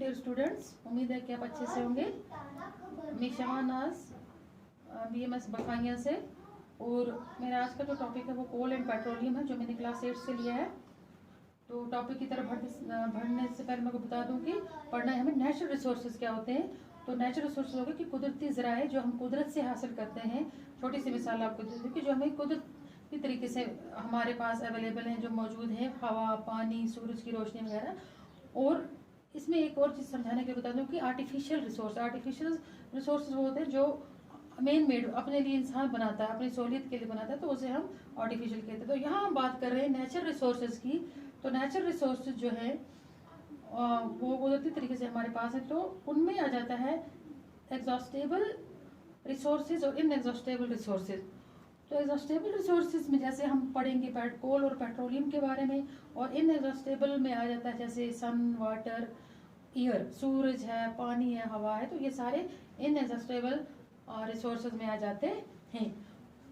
Dear students, उम्मीद है कि आप अच्छे से होंगे। मैं शमा नाज BMS बखाइया से, और मेरा आज का जो टॉपिक है वो कोल एंड पेट्रोलियम है, जो मैंने क्लास 8 से लिया है। तो टॉपिक की तरफ बढ़ने से पहले मैं को बता दूं कि पढ़ना है हमें नेचुरल रिसोर्सेज क्या होते हैं। तो नेचुरल रिसोर्सेज हो गए कि कुदरती ज़राए जो हम कुदरत से हासिल करते हैं। छोटी सी मिसाल आपको दे दूं कि जो हमें कुदरती तरीके से हमारे पास अवेलेबल हैं, जो मौजूद हैं, हवा, पानी, सूरज की रोशनी वगैरह। और इसमें एक और चीज़ समझाने के लिए बता दूं कि आर्टिफिशियल रिसोर्सेज वो होते हैं जो मेन मेड अपने लिए इंसान बनाता है, अपनी सहूलियत के लिए बनाता है, तो उसे हम आर्टिफिशियल कहते हैं। तो यहाँ हम बात कर रहे हैं नेचुरल रिसोर्सेज की। तो नेचुरल रिसोर्सेज जो है वो कुदरती तरीके से हमारे पास है। तो उनमें आ जाता है एग्जॉस्टेबल रिसोर्सेज और इनएग्जॉस्टेबल रिसोर्सेज। तो एग्जॉस्टेबल रिसोर्सेज में जैसे हम पढ़ेंगे कोल और पेट्रोलियम के बारे में, और इनएग्जॉस्टेबल में आ जाता है जैसे सन, वाटर, एयर, सूरज है, पानी है, हवा है। तो ये सारे इनएग्जॉस्टेबल रिसोर्सेज में आ जाते हैं।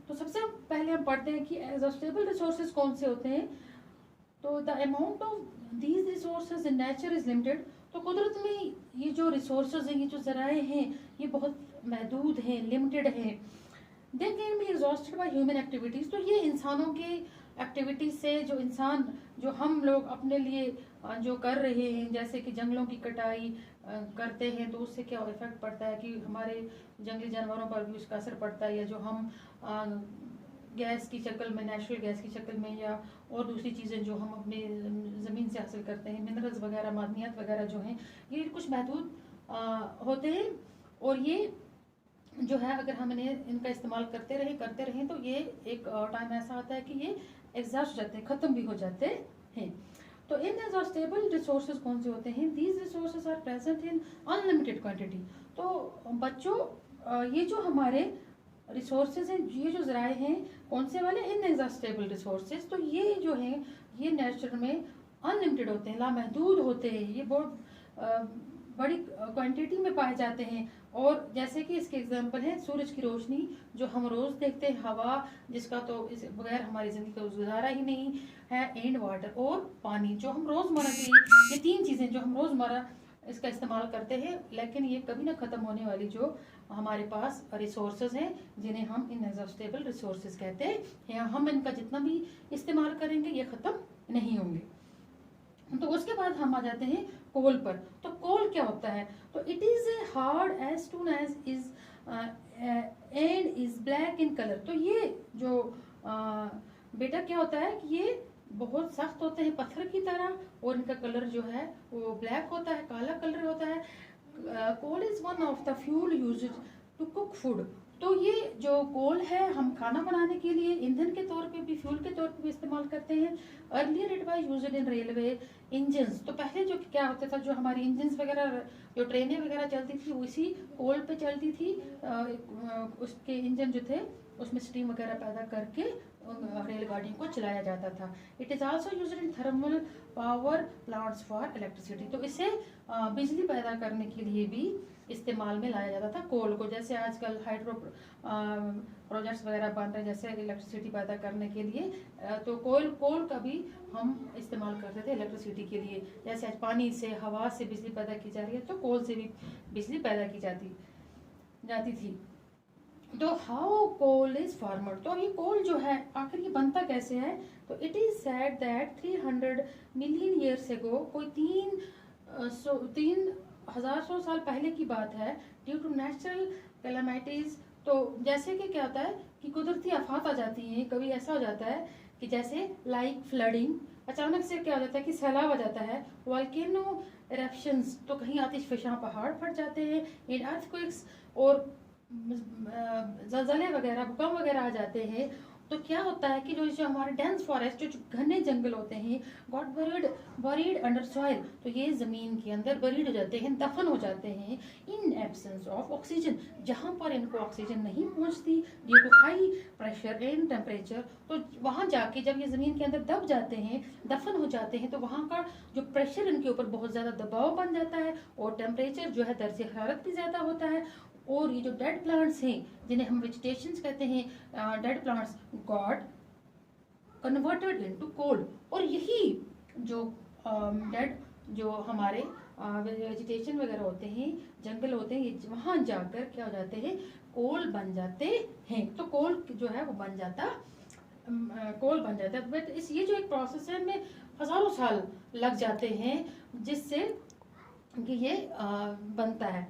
तो सबसे पहले हम पढ़ते हैं कि एग्जॉस्टेबल रिसोर्सेज कौन से होते हैं। तो the amount of these resources in nature is limited. तो कुदरत में ये जो रिसोर्सेज हैं, ये जो ज़राए हैं, ये बहुत महदूद हैं, लिमिटेड हैं। They can be exhausted by human activities. तो ये इंसानों के एक्टिविटीज से, जो हम लोग अपने लिए जो कर रहे हैं, जैसे कि जंगलों की कटाई करते हैं, तो उससे क्या इफेक्ट पड़ता है कि हमारे जंगली जानवरों पर भी उसका असर पड़ता है, या जो हम गैस की शक्ल में, नेचुरल गैस की शक्ल में, या और दूसरी चीज़ें जो हम अपने ज़मीन से हासिल करते हैं, मिनरल्स वगैरह, मादनियात वगैरह जो हैं, ये कुछ महदूद होते हैं। और ये जो है अगर हम इनका इस्तेमाल करते रहें तो ये एक टाइम ऐसा आता है कि ये एग्जॉस्ट जाते हैं, ख़त्म भी हो जाते हैं। तो इनएग्जॉस्टेबल रिसोर्सेज कौन से होते हैं? These resources are present in unlimited quantity. तो बच्चों, ये जो हमारे रिसोर्सेज हैं, ये जो ज़राए हैं, कौन से वाले? Inexhaustible resources. तो ये जो हैं, ये नेचर में अनलिमिटेड होते हैं, लामहदूद होते हैं, ये बहुत बड़ी क्वांटिटी में पाए जाते हैं। और जैसे कि इसके एग्जांपल है सूरज की रोशनी जो हम रोज देखते हैं, हवा जिसका तो इस बगैर हमारी जिंदगी का गुजारा ही नहीं है, एंड वाटर और पानी, जो हम रोजमर्रा की, ये तीन चीजें जो हम रोजमर्रा इसका इस्तेमाल करते हैं, लेकिन ये कभी ना खत्म होने वाली जो हमारे पास रिसोर्सेज हैं, जिन्हें हम इनएग्जॉस्टेबल रिसोर्सेज कहते हैं। हम इनका जितना भी इस्तेमाल करेंगे ये खत्म नहीं होंगे। तो उसके बाद हम आ जाते हैं कोल पर। तो कोल क्या होता है? तो it is a hard as stone as is and is black in colour. तो ये जो बेटा क्या होता है कि ये बहुत सख्त होते हैं, पत्थर की तरह, और इनका कलर जो है वो ब्लैक होता है, काला कलर होता है। Coal is one of the fuel used to cook food. तो ये जो कोल है हम खाना बनाने के लिए ईंधन के तौर पे भी, फ्यूल के तौर पे भी इस्तेमाल करते हैं। Earlier it was used in railway engines. तो पहले जो क्या होता था, जो हमारी इंजन्स वगैरह, जो ट्रेनें वगैरह चलती थी, उसी कोल पे चलती थी। उसके इंजन जो थे उसमें स्टीम वगैरह पैदा करके रेलगाड़ियों को चलाया जाता था। It is also used in thermal power plants for electricity. तो इसे बिजली पैदा करने के लिए भी इस्तेमाल में लाया जाता था कोल को। जैसे आजकल हाइड्रो प्रोजेक्ट्स वगैरह बन रहे हैं, जैसे इलेक्ट्रिसिटी पैदा करने के लिए, तो कोल का भी हम इस्तेमाल करते थे इलेक्ट्रिसिटी के लिए। जैसे आज पानी से, हवा से बिजली पैदा की जा रही है, तो कोल से भी बिजली पैदा की जाती थी। तो हाउ कोल इज फॉर्मड। तो ये कोल जो है आखिर ये बनता कैसे है? तो it is said that 300 million years ago, कोई 3,100 साल पहले की बात है, ड्यू टू नेचुरल कैलामिटीज। तो जैसे कि क्या होता है कि कुदरती आफत आ जाती हैं, कभी ऐसा हो जाता है कि जैसे लाइक फ्लडिंग, अचानक से क्या हो जाता है कि सैलाब आ जाता है, वोल्केनो इरप्शंस, तो कहीं आतिशफशां पहाड़ फट जाते हैं, इन अर्थक्वेक्स, और ज़लज़ले वगैरह, भूकंप वगैरह आ जाते हैं। तो क्या होता है कि जो हमारे डेंस फॉरेस्ट, जो घने जंगल होते हैं, गॉट बरीड अंडर सॉइल। तो ये जमीन के अंदर बरीड हो जाते हैं, दफन हो जाते हैं, इन एब्सेंस ऑफ ऑक्सीजन, जहाँ पर इनको ऑक्सीजन नहीं पहुँचती, due to high pressure and temperature. तो वहाँ जाके जब ये जमीन के अंदर दब जाते हैं, दफन हो जाते हैं, तो वहाँ का जो प्रेशर इनके ऊपर बहुत ज़्यादा दबाव बन जाता है, और टेम्परेचर जो है, दर्जे हरारत भी ज़्यादा होता है। और ये जो डेड प्लांट्स हैं, जिन्हें हम वेजिटेशंस कहते हैं, dead plants got converted into coal. और यही जो डेड जो हमारे वेजिटेशन वगैरह होते हैं, जंगल होते हैं, ये वहाँ जाकर क्या हो जाते हैं, कोल बन जाते हैं। तो कोल जो है वो बन जाता है। बट ये जो एक प्रोसेस है में हजारों साल लग जाते हैं जिससे कि ये बनता है।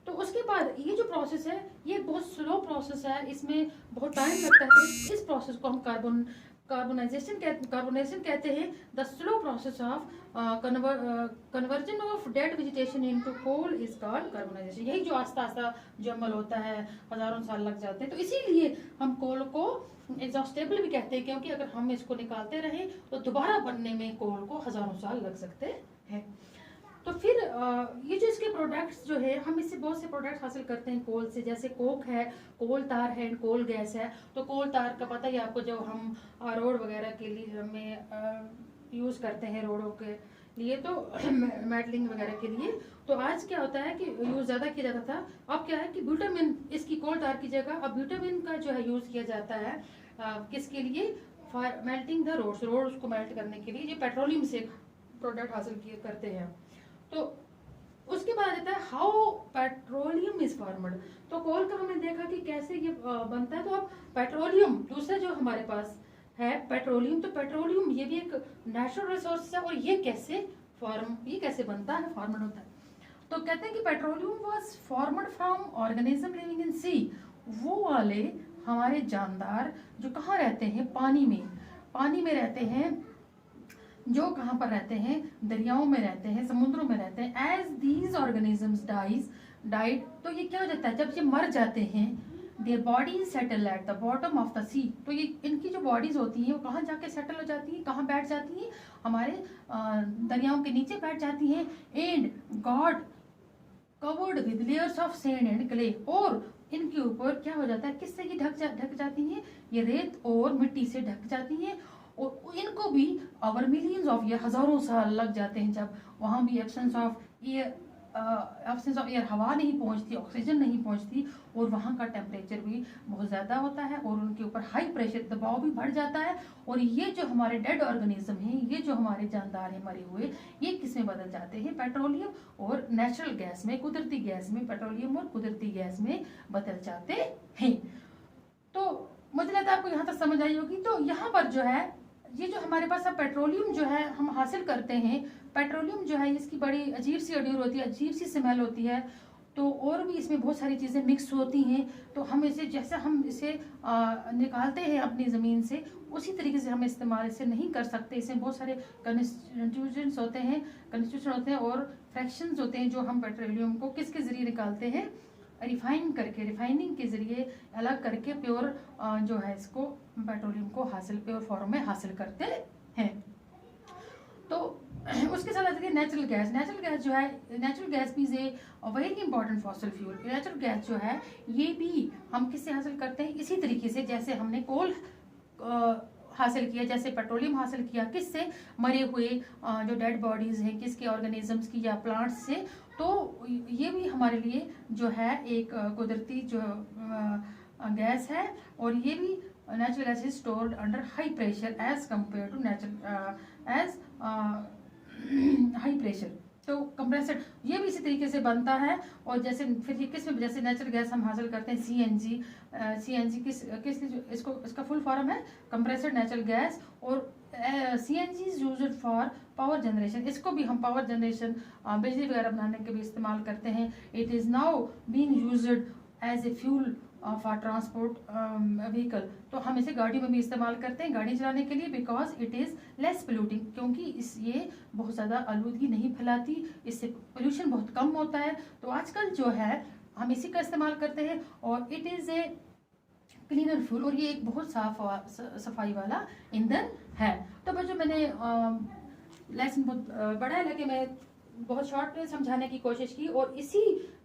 तो उसके बाद ये जो प्रोसेस है ये बहुत स्लो प्रोसेस है, इसमें बहुत टाइम लगता है। इस प्रोसेस को हम कार्बोनेशन कहते हैं। The slow process of conversion of dead vegetation into coal is called carbonization. यही जो आस्ता आस्ता जो अमल होता है, हजारों साल लग जाते हैं। तो इसीलिए हम कोल को एग्जॉस्टेबल भी कहते हैं, क्योंकि अगर हम इसको निकालते रहें तो दोबारा बनने में कोल को हजारों साल लग सकते हैं। तो फिर ये जो इसके प्रोडक्ट्स जो है, हम इससे बहुत से प्रोडक्ट्स हासिल करते हैं कोल से, जैसे कोक है, कोल तार है, कोल गैस है। तो कोल तार का पता ही आपको, जो हम रोड वगैरह के लिए हमें यूज करते हैं रोडों के लिए, तो मेटलिंग वगैरह के लिए। तो आज क्या होता है कि यूज ज्यादा किया जाता था, अब क्या है कि ब्यूटामिन इसकी कोल तार की जगह अब ब्यूटामिन का जो है यूज किया जाता है। किसके लिए? For melting the roads, road को मेल्ट करने के लिए। ये पेट्रोलियम से प्रोडक्ट हासिल करते हैं। तो उसके बाद आता है हाउ पेट्रोलियम इज फॉर्मड। तो कोल का हमने देखा कि कैसे ये बनता है। तो अब पेट्रोलियम दूसरा जो हमारे पास है पेट्रोलियम, तो पेट्रोलियम ये भी एक नेचुरल रिसोर्स है, और ये कैसे बनता है, फॉर्मड होता है। तो कहते हैं कि petroleum was formed from organism living in sea. वो वाले हमारे जानदार जो कहाँ रहते हैं, पानी में रहते हैं, जो कहाँ पर रहते हैं, दरियाओं में रहते हैं, समुद्रों में रहते हैं। एज दीज ऑर्गेनिजम्स डाइड, तो ये क्या हो जाता है, जब ये मर जाते हैं, their bodies settle at the bottom of the sea. तो ये इनकी जो बॉडीज होती हैं वो कहाँ जाके सेटल हो जाती हैं, कहाँ बैठ जाती हैं, हमारे दरियाओं के नीचे बैठ जाती हैं। And God covered with layers of sand and clay, और इनके ऊपर क्या हो जाता है, किससे ये ढक जाती हैं, ये रेत और मिट्टी से ढक जाती हैं। और इनको भी ओवर मिलियंस ऑफ ईयर, हजारों साल लग जाते हैं, जब वहाँ भी एब्सेंस ऑफ एयर, हवा नहीं पहुँचती, ऑक्सीजन नहीं पहुँचती, और वहाँ का टेम्परेचर भी बहुत ज़्यादा होता है, और उनके ऊपर हाई प्रेशर दबाव भी बढ़ जाता है। और ये जो हमारे डेड ऑर्गेनिज्म हैं, ये जो हमारे जानदार हैं मरे हुए, ये किस में बदल जाते हैं, पेट्रोलियम और नेचुरल गैस में, कुदरती गैस में, पेट्रोलियम और कुदरती गैस में बदल जाते हैं। तो मुझे लगता है आपको यहाँ तक समझ आई होगी। तो यहाँ पर जो है ये जो हमारे पास अब पेट्रोलियम जो है हम हासिल करते हैं, पेट्रोलियम जो है इसकी बड़ी अजीब सी अड्यूर होती है, अजीब सी स्मेल होती है। तो और भी इसमें बहुत सारी चीज़ें मिक्स होती हैं। तो हम इसे, जैसे हम इसे निकालते हैं अपनी ज़मीन से, उसी तरीके से हम इस्तेमाल इसे नहीं कर सकते। इसमें बहुत सारे कंस्टिट्यूशंस होते हैं और फ्रैक्शंस होते हैं, जो हम पेट्रोलियम को किसके ज़रिए निकालते हैं, रिफाइनिंग के जरिए अलग करके प्योर जो है इसको पेट्रोलियम को प्योर फॉर्म में हासिल करते हैं। तो उसके साथ आती है नेचुरल गैस जो है, नेचुरल गैस भी a very important fossil fuel. Natural gas जो है ये भी हम किससे हासिल करते हैं, इसी तरीके से जैसे हमने कोल हासिल किया, जैसे पेट्रोलियम हासिल किया, किससे, मरे हुए जो डेड बॉडीज हैं, किसके ऑर्गेनिजम्स की या प्लांट्स से। तो ये भी हमारे लिए जो है एक कुदरती जो गैस है, और ये भी natural gas is stored under high pressure as compare to high pressure. तो कंप्रेसर ये भी इसी तरीके से बनता है। और जैसे फिर ये किस में, जैसे नेचुरल गैस हम हासिल करते हैं सीएनजी किस लिए, इसका फुल फॉर्म है कंप्रेसर नेचुरल गैस। और CNG is used for power generation, इसको भी हम पावर जनरेशन बिजली वगैरह बनाने के भी इस्तेमाल करते हैं। It is now being used as a fuel for transport vehicle. तो हम इसे गाड़ियों में भी इस्तेमाल करते हैं गाड़ी चलाने के लिए, because it is less polluting, क्योंकि ये बहुत ज़्यादा आलूदगी नहीं फैलाती, इससे पोल्यूशन बहुत कम होता है। तो आजकल जो है हम इसी का इस्तेमाल करते हैं, और it is a cleaner fuel, और ये एक बहुत सफाई वाला ईंधन है। तो बच्चों मैंने लेसन बहुत बड़ा है, लेकिन मैं बहुत शॉर्ट में समझाने की कोशिश की। और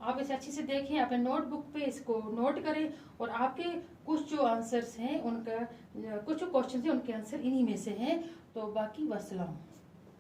आप इसे अच्छे से देखें, अपने नोटबुक पे इसको नोट करें, और आपके कुछ जो आंसर्स हैं उनका, कुछ जो क्वेश्चन हैं उनके आंसर इन्हीं में से हैं। तो बाकी वस्सलाम।